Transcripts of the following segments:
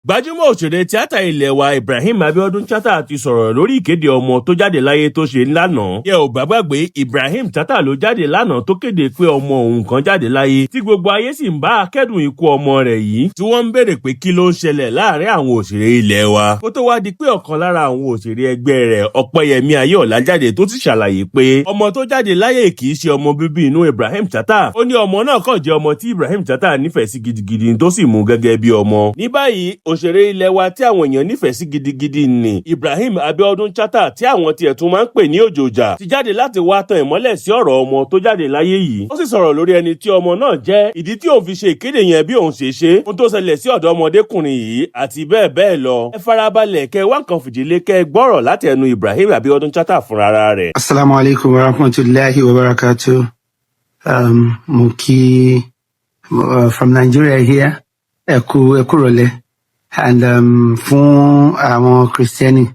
Gbajúmọ̀ òṣèré tíátà ilẹ̀ wa Ibrahim Chatta ti sọ̀rọ̀ lórí ìkéde ọmọ tó jáde láyé tó ṣe lánàá. Yẹ ò bá gbàgbé Ibrahim Chatta ló jáde lánàá tó kéde pé ọmọ òun kan jáde láyé tí gbogbo ayé sì ń bá a kẹ́dùn ikú ọmọ rẹ̀ yìí tí wọ́n ń béèrè pé kí ló ń ṣẹlẹ̀ láàárín àwọn òṣèré ilẹ̀ wa. Kó tó wá di pé ọ̀kan lára àwọn òṣèré ẹgbẹ́ rẹ̀ Ọpẹ́yẹmí Ayọ̀ọ́lá jáde tó ti ṣàlàyé pé ọmọ tó jáde láyé kì í ṣe ọmọ bíbí inú Ibrahim Chatta. Ó ní ọmọ náà kàn jẹ́ ọmọ tí Ibrahim Chatta nífẹ̀ẹ́ sí gidigidi tó sì mú gẹ́gẹ́ bí ọmọ. Ní báyìí òṣèré ilẹ̀ wa tí àwọn èèyàn nífẹ̀ẹ́ sí gidigidi ni Ibrahim Chatta tí àwọn tiẹ̀ tún máa ń pè ní òjòjà ti jáde láti wá tan ìmọ́lẹ̀ sí ọ̀rọ̀ ọmọ tó jáde láyé yìí. Ó sì sọ̀rọ̀ lórí ẹni tí ọmọ náà jẹ́, ìdí tí òun fi ṣe ìkéde yẹn bí òun ṣe ṣe, ohun tó ṣẹlẹ̀ sí ọ̀dọ́mọdékùnrin yìí àti bẹ́ẹ̀ bẹ́ẹ̀ lọ. Ẹ farabalẹ̀ kẹ́ wá nǹkan fìdílé kẹ́ gbọ́rọ̀ láti ẹnu Ibrahim Chatta fúnra rẹ̀. Assalamu alaikum wa rahmatullahi wa barakatuh. Mo kí from Nigeria here. Ẹ kú rọ̀lẹ́. And fún àwọn Kristẹni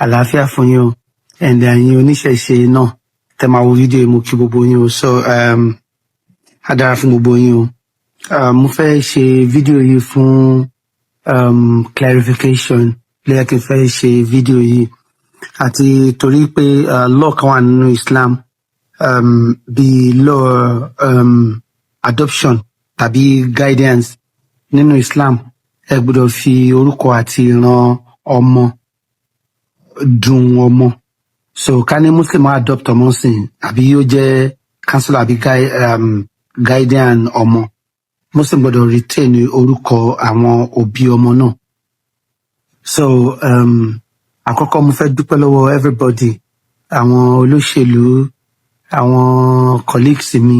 àlàáfíà fún yín o, and ẹ̀yin oníṣẹ̀ṣe náà tẹ́ máa wo fídíò mo kí gbogbo yín o, so á dára fún gbogbo yín o. Mo fẹ́ ṣe fídíò yìí fún clarification lẹ́yìn kí n fẹ́ ṣe fídíò yìí àti torí pé law kan wà nínú Islam bí law adoption tàbí guidance nínú Islam. Ẹ gbọ́dọ̀ fi orúkọ àti ìran ọmọ dùn ọmọ. So ká ní Muslim adopt ọmọ sìn àbí yóò jẹ́ counselor àbí guardian ọmọ, Muslim gbọ́dọ̀ retain orúkọ àwọn òbí ọmọ náà. So àkọ́kọ́ mo fẹ́ dúpẹ́ lọ́wọ́ everybody, àwọn olóṣèlú, àwọn colleagues mi,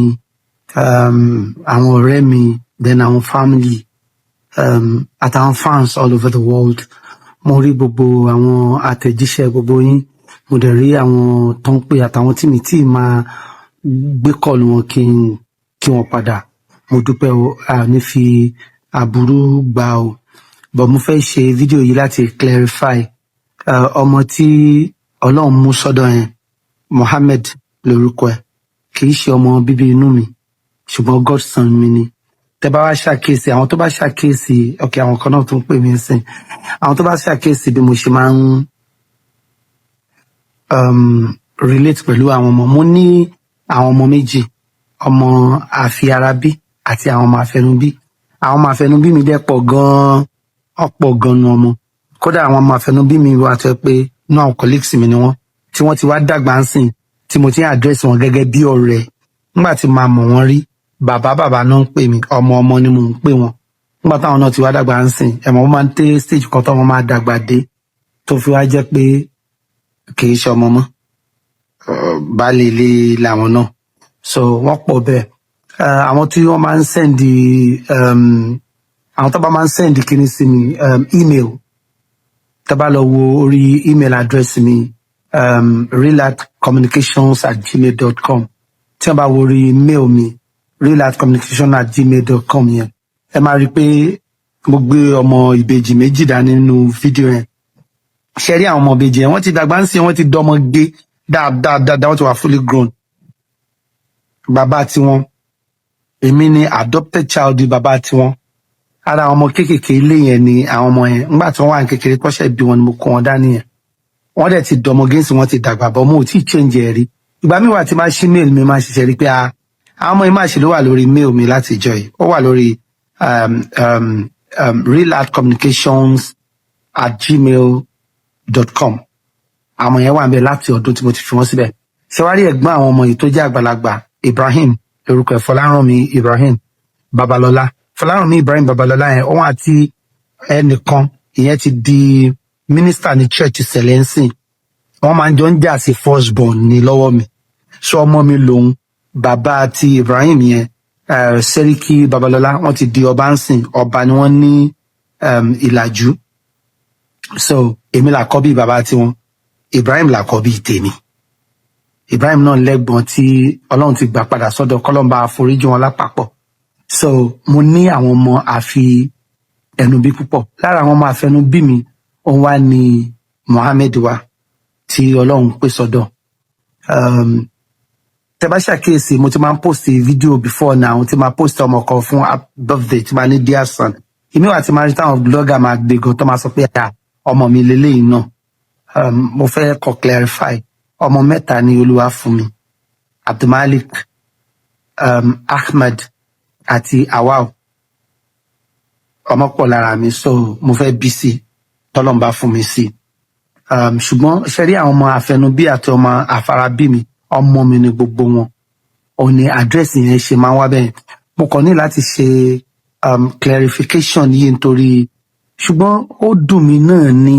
àwọn ọ̀rẹ́ mi, then àwọn family, àtàwọn fans all over the world. Mo rí gbogbo àwọn àtẹ̀jíṣẹ́ gbogbo yín, mo dẹ̀ rí àwọn tó ń pè àtàwọn tí mi tí máa gbé kọ́ọ̀lù wọn kí wọ́n padà. Mo dúpẹ́ o, ní fi aburú gbà o. But mo fẹ́ ṣe fídíò yìí láti clarify ọmọ tí Ọlọ́run mú sọ́dọ̀ yẹn, Mohammed lórúkọ ẹ̀, kì í ṣe ọmọ bíbí inú mi, ṣùgbọ́n godson mi ni. Tẹ́ bá wá ṣàkíyèsí, àwọn tó bá ṣàkíyèsí, okay, àwọn kan náà tó ń pè mí sìn, àwọn tó bá ṣàkíyèsí bí mo ṣe máa ń relate pẹ̀lú àwọn ọmọ. Mo ní àwọn ọmọ méjì, ọmọ àfiarabí àti àwọn ọmọ àfẹnubí. Àwọn ọmọ àfẹnubí mi dẹ̀ pọ̀ gan-an, ọ̀pọ̀ gan-an ọmọ. Kódà àwọn ọmọ àfẹnubí mi wà tó pé náà àwọn colleagues mi ni wọ́n, tí wọ́n ti wá dàgbà ń sìn, tí mo ti ń address wọn gẹ́gẹ́ bí ọ̀rẹ́. Nígbà tí màá mọ̀ wọ́n rí, bàbá náà ń pè mí, ọmọ ni mò ń pè wọn. Nígbà táwọn náà ti wá dàgbà ń sìn, ẹ̀mọ̀ wọn máa ń tẹ́ stage kan tó wọn máa dàgbà dé tó fi wá jẹ́ pé kì í ṣe ọmọ mọ́, baálé ilé làwọn náà. So wọ́n pọ̀ bẹ́ẹ̀. Àwọn tí wọ́n máa ń send àwọn tó bá máa ń send kíní sí mi, email, tó bá lọ wo orí email address mi, realatcommunications@gmail.com. tí wọ́n bá wo orí mail mi, realatcommunication@gmail.com yẹn, ẹ máa rí pé mo gbé ọmọ ìbejì méjì dání nínú fídíò yẹn. Ṣé rí àwọn ọmọ ìbejì yẹn, wọ́n ti dàgbà ń sìn, wọ́n ti dọmọ gé dáadáa, wọ́n ti wà fully grown. Bàbá tiwọn, èmi ni adopted child bàbá tiwọn. Ara àwọn ọmọ kéékèèké ilé yẹn ni àwọn ọmọ yẹn. Nígbà tí wọ́n wà ní kékeré kọ́ṣẹ́ bí wọn ni mo kó wọn dání yẹn. Wọ́n dẹ̀ ti dọmọ gé sí, wọ́n ti dàgbà bọ́, mo ò tí ì change ẹ̀ rí. Ìgbà mi wà tí máa ṣí mail mi máa ṣiṣẹ́ rí pé àwọn ọmọ yìí máa ṣe ló wà lórí mail mi láti ìjọ yìí. Ó wà lórí realatcommunications@gmail.com. Àwọn yẹn wà ń bẹ láti ọdún tí mo ti fi wọ́n síbẹ̀. Ṣé wá rí ẹ̀gbọ́n àwọn ọmọ yìí tó jẹ́ àgbàlagbà, Ibrahim lórúkọ ẹ̀, Fọlárànmí Ibrahim Babalọ́lá. Fọlárànmí Ibrahim Babalọ́lá yẹn, òun àti ẹnìkan ìyẹn ti di mínísítà ní church Celestine. Wọ́n máa ń jọ ń jà sí first born ní lọ́wọ́ mi. So ọmọ mi lòun, bàbá àti Ibrahim yẹn, Sẹ́ríkì Babalọ́lá, wọ́n ti di ọba ń sìn, ọba ni wọ́n ní Ìlàjú. So èmi làkọ́bí bàbá tiwọn, Ibrahim làkọ́bí tèmi. Ibrahim náà lẹ́gbọ̀n tí Ọlọ́run ti gbà padà sọ́dọ̀, kọ́lọ́run bá foríjì wọn lápapọ̀. So mo ní àwọn ọmọ àfi ẹnubí púpọ̀. Lára àwọn ọmọ àfẹnubí mi, òun wá ní Mohammed wa tí Ọlọ́run pè sọ́dọ̀. Tẹ́ bá ṣàkíyèsí, mo ti máa ń post fídíò before now, tí máa post ọmọ kan fún birthday tí máa ní dear son, Èmi wà tí máa rí táwọn blogger máa gbé gan tó máa sọ pé ọmọ mi lélẹ́yìí náà. Mo fẹ́ kó clarify ọmọ mẹ́ta ni Olúwa fún mi, Abdulmalik, Ahmed àti Awal. Ọmọ pọ̀ lára mi, so mo fẹ́ bí sí tọ́lọ́run bá fún mi sí. Ṣùgbọ́n ṣe rí àwọn ọmọ àfẹnubí àti ọmọ àfarabí mi, ọmọ mi ni gbogbo wọn. Òun ni àdírẹ́sì yẹn ṣe máa ń wá bẹ́ẹ̀. Mo kàn ní láti ṣe clarification yìí nítorí ṣùgbọ́n ó dùn mí náà ni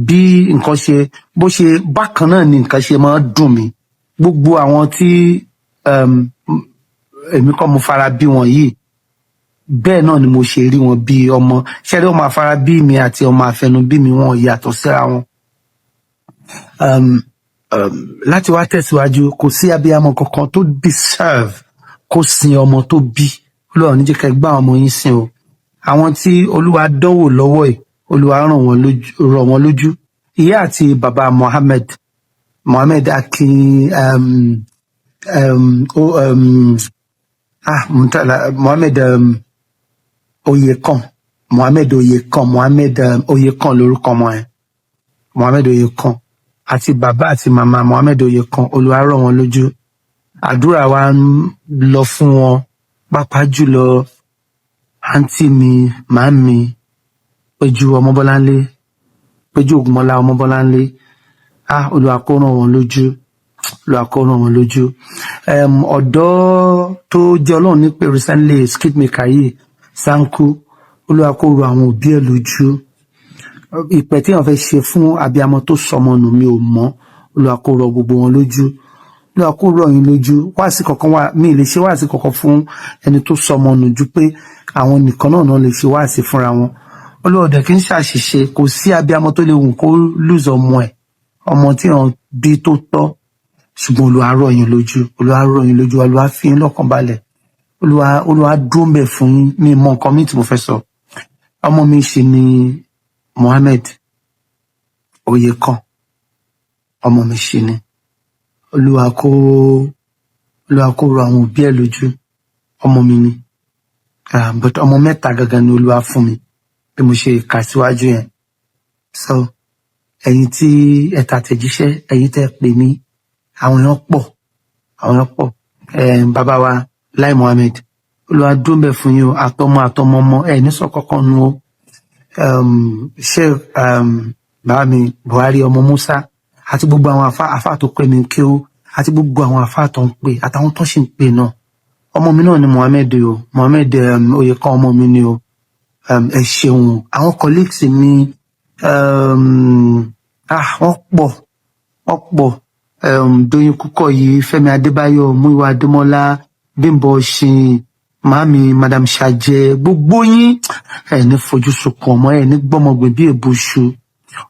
bí nǹkan ṣe bó ṣe bákan náà ni nǹkan ṣe máa ń dùn mí. Gbogbo àwọn tí èmi kọ́ mo fara bí wọn yìí, bẹ́ẹ̀ náà ni mo ṣe rí wọn bí ọmọ. Ṣé rí ọmọ àfarabí mi àti ọmọ àfẹnubí mi wọn yàtọ̀ síra wọn. Láti wá tẹ̀síwájú, kò sí abiyamọ kankan tó deserve kó sin ọmọ tó bí. Olúwa ò ní jẹ́ ká gbá ọmọ yín sin o. Àwọn tí Olúwa dánwò lọ́wọ́ ẹ̀, Olúwa rọ̀ wọ́n lójú. Ìyá àti bàbá Mohammed Akin Mohammed Oyekan lórúkọ ọmọ ẹ̀. Mohammed Oyekan àti bàbá àti màmá Mohammed Oyekan, Olúwa rọ̀ wọ́n lójú. Àdúrà wa ń lọ fún wọn, pàápàá jùlọ àǹtí mi, màámi, Péjú Ọmọbọ́láńlé, Péjú Ògúnmọ́lá Ọmọbọ́láńlé. Olúwa kó ràn wọ́n lójú. Olúwa kó ràn wọ́n lójú. Ọ̀dọ́ tó jẹ́ Ọlọ́run ní pé recently skit maker yìí, Sanku, Olúwa kó rọ̀ àwọn òbí ẹ̀ lójú. Ìpè tí wọ́n fẹ́ ṣe fún abiyamọ tó sọmọ nù mi ò mọ̀. Olúwa kó rọ̀ gbogbo wọn lójú. Olúwa kó rọ̀ yín lójú. Wáàsí kankan wà, mi lè ṣe wáàsí kankan fún ẹni tó sọmọ nù ju pé àwọn nìkan náà lè ṣe wáàsí fúnra wọn. Olúwa ò dẹ̀ kí ń ṣàṣìṣe, kò sí abiyamọ tó lè wù kó lose ọmọ ẹ̀, ọmọ tí wọ́n bí tó tọ́. Ṣùgbọ́n Olúwa rọ̀ yín lójú. Olúwa rọ̀ yín lójú. Olúwa fi yín lọ́kàn balẹ̀. Olúwa dúró ń bẹ̀ fún yín. Mi mọ nǹkan mi tí mo fẹ́ sọ. Ọmọ mi ṣì ni Mohammed Oyekan. Ọmọ mi ṣì ni. Olúwa kó rọ̀ àwọn òbí ẹ̀ lójú. Ọmọ mi ni. But ọmọ mẹ́ta gangan ni Olúwa fún mi bí mo ṣe kà síwájú yẹn. So ẹ̀yin tí ẹ tàtẹ̀jíṣẹ́, ẹ̀yin tẹ́ pè mí, àwọn èèyàn pọ̀. Bàbá wa Lai Mohammed, Olúwa dúró ń bẹ̀ fún yín o, àtọmọ ẹ̀ ní sọ kankan nu o. Ṣé bàbá mi Buhari ọmọ Musa àti gbogbo àwọn àfáà tó pè mí kí ó àti gbogbo àwọn àfáà tó ń pè àtàwọn tó sì ń pè náà. Ọmọ mi náà ni Mohammed o, Mohammed Oyekan ọmọ mi ni o. Ẹ ṣeun. Àwọn colleagues mi wọ́n pọ̀. Doyin Kúkọ̀yí, Fẹ́mi Adébáyọ̀, Múyìwá Adémọ́lá, Bímbọ́ Ṣin, màámi Madam Ṣàjẹ, gbogbo yín ẹ ní fojú sunkún ọmọ, ẹ ní gbọ́mọgbìn bí èbúṣu.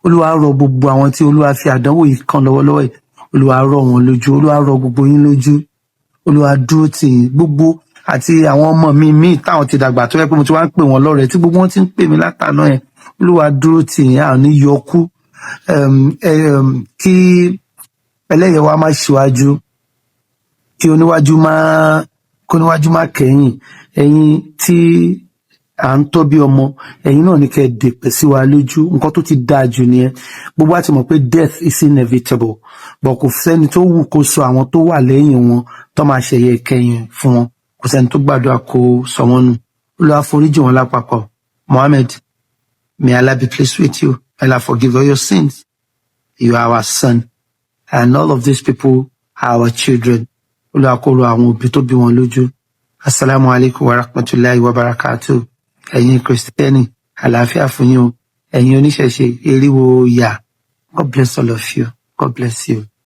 Olúwa rọ̀ gbogbo àwọn tí Olúwa fi àdánwò yìí kàn lọ́wọ́lọ́wọ́ yìí, Olúwa rọ̀ wọ́n lójú. Olúwa rọ̀ gbogbo yín lójú. Olúwa dúró tì yín gbogbo àti àwọn ọmọ mi táwọn ti dàgbà tó yẹ pé mo ti wá ń pè wọ́n lọ́rẹ̀ẹ́ tí gbogbo wọn ti ń pè mí látàná yẹn. Olúwa dúró tì yín, à ní yọkú. Kí ẹlẹ́yẹ̀ wa má ṣíwájú, kí oníwájú má kẹ́yìn. Ẹ̀yin tí à ń tọ́ bí ọmọ, ẹ̀yin náà ní kẹ́ dèpẹ̀ sí wa lójú. Nǹkan tó ti dáa jù nìyẹn. Gbogbo àti mọ̀ pé death is inevitable, but kò sẹ́ni tó wù kó sọ àwọn tó wà lẹ́yìn wọn tó máa ṣẹ̀yẹ kẹ́yìn fún wọn. Kò sẹ́ni tó gbàdúrà kó sọ wọ́n nù. Olúwa foríjì wọn lápapọ̀. Mohammed, may Allah be pleased with you. Allah forgive all your sins. You are our son. And all of these people are our children. Olúwa kó rọ̀ àwọn òbí tó bí wọn lójú. Assalamu alaikum wa rahmatullahi wa barakatuh. Ẹ̀yin Kristẹni, àlàáfíà fún yín o. Ẹ̀yin oníṣẹ̀ṣe, eriwo yà. God bless all of you. God bless you.